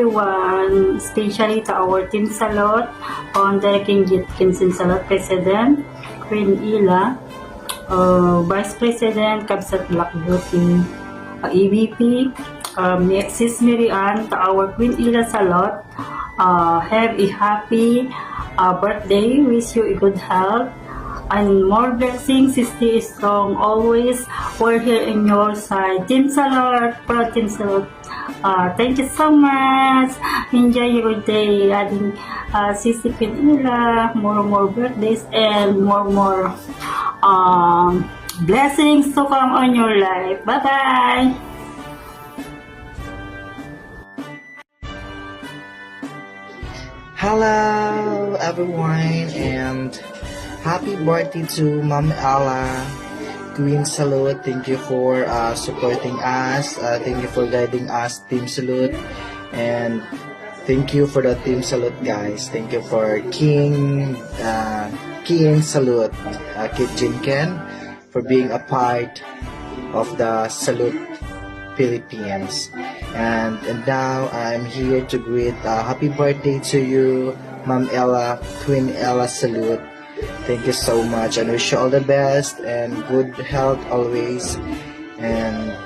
everyone, especially to our Team Salot, on King Jitkinson Salot President, Queen Ila, Vice President, Kabsat Black Beauty, EVP, Sis Miriam, to our Queen Ila Salot, have a happy birthday, wish you a good health, and more blessings, stay strong always. We're here in your side. Team Salot, proud Team Salot. Thank you so much. Enjoy your day. Adding Sisi Pinila, more birthdays and more blessings to come on your life. Bye bye. Hello everyone and happy birthday to Ma'am Ella. Queen Salute, thank you for supporting us. Thank you for guiding us, Team Salute. And thank you for the Team Salute guys. Thank you for King Salute, Kit Jinken, for being a part of the Salute Philippines. And now I'm here to greet happy birthday to you, Ma'am Ella, Queen Ella Salute. Thank you so much and wish you all the best and good health always. And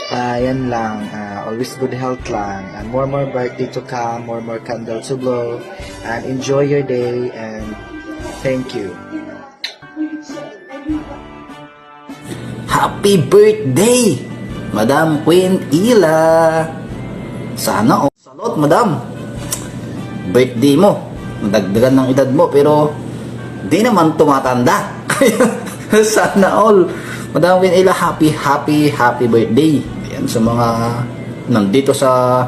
yan lang, always good health lang. And more birthday to come, more candle to blow. And enjoy your day and thank you. Happy birthday, Madam Queen Ila. Sana salot, Madam. Birthday mo, madagdagan ng edad mo pero di naman tumatanda. Sana all, Madam Queen Ila, happy birthday. Ayan, sa mga nandito sa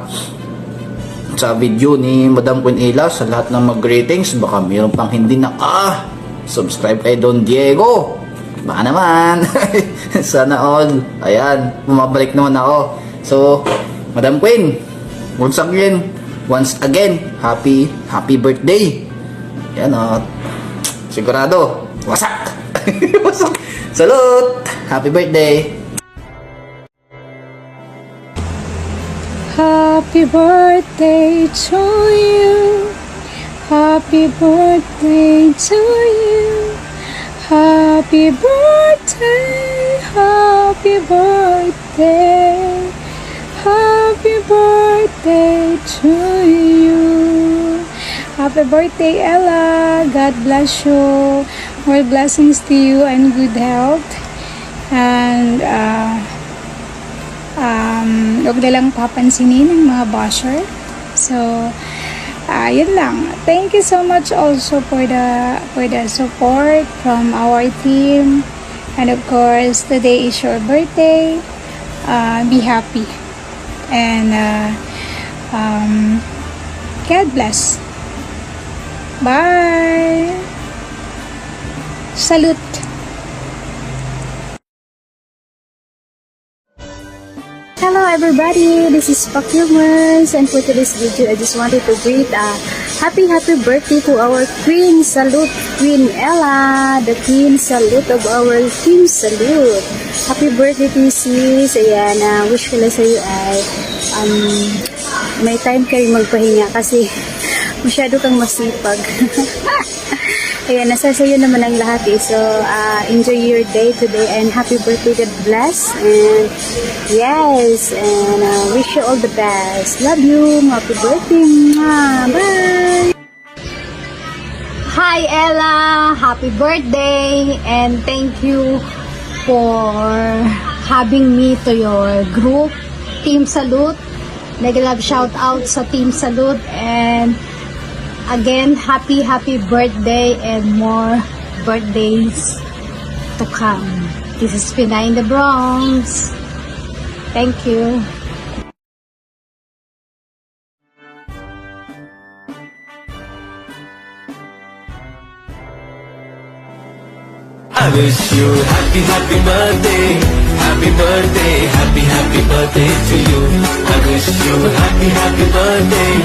video ni Madam Queen Ila, sa lahat ng mag-greetings, baka mayroon pang hindi na subscribe kay Don Diego. Baka naman. Sana all. Ayan, bumabalik naman ako. So, Madam Queen, once again, happy birthday. Ayan, sigurado, wasak. Wasak. Salute! Happy birthday! Happy birthday to you. Happy birthday to you. Happy birthday. Happy birthday. Happy birthday to you. Happy birthday, Ella. God bless you. More blessings to you and good health. And huwag na lang papansinin ng mga basher. So, yun lang. Thank you so much also for the support from our team. And of course, today is your birthday. Be happy. And God bless. Bye. Salute. Hello everybody, this is Pakilmers, and for today's video I just wanted to greet happy birthday to our Queen Salute, Queen Ella, the Queen Salute of our Team Salute. Happy birthday to you, sis. Ayan, wish ko lang sa iyo ay may time kayo magpahinga kasi masyado kang masipag. Ayan, nasa sayo naman ang lahat eh. So, enjoy your day today and happy birthday, God bless. And yes, and wish you all the best. Love you. Happy birthday. Bye. Hi Ella, happy birthday and thank you for having me to your group, Team Salute. Nag-love shout out sa Team Salute and again, happy birthday and more birthdays to come. This is Pinay in the Bronx. Thank you. I wish you happy birthday, happy birthday to you. I wish you happy birthday,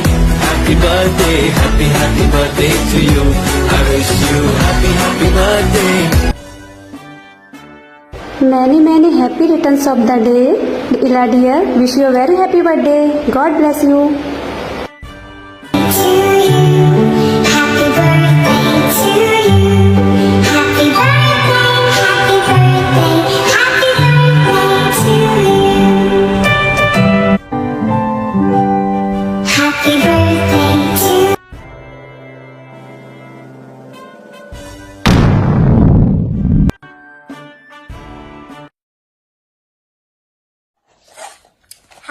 happy birthday to you. I wish you happy birthday. Many happy returns of the day, Ella dear. Wish you a very happy birthday. God bless you.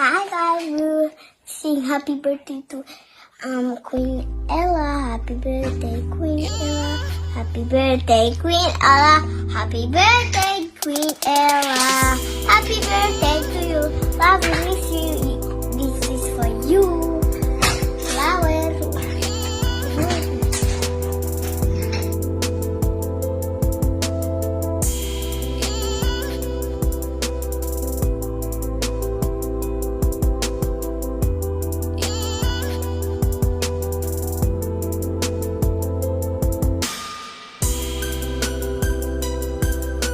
Hi guys, we'll sing happy birthday to Queen Ella. Happy birthday, Queen Ella. Happy birthday, Queen Ella. Happy birthday, Queen Ella. Happy birthday,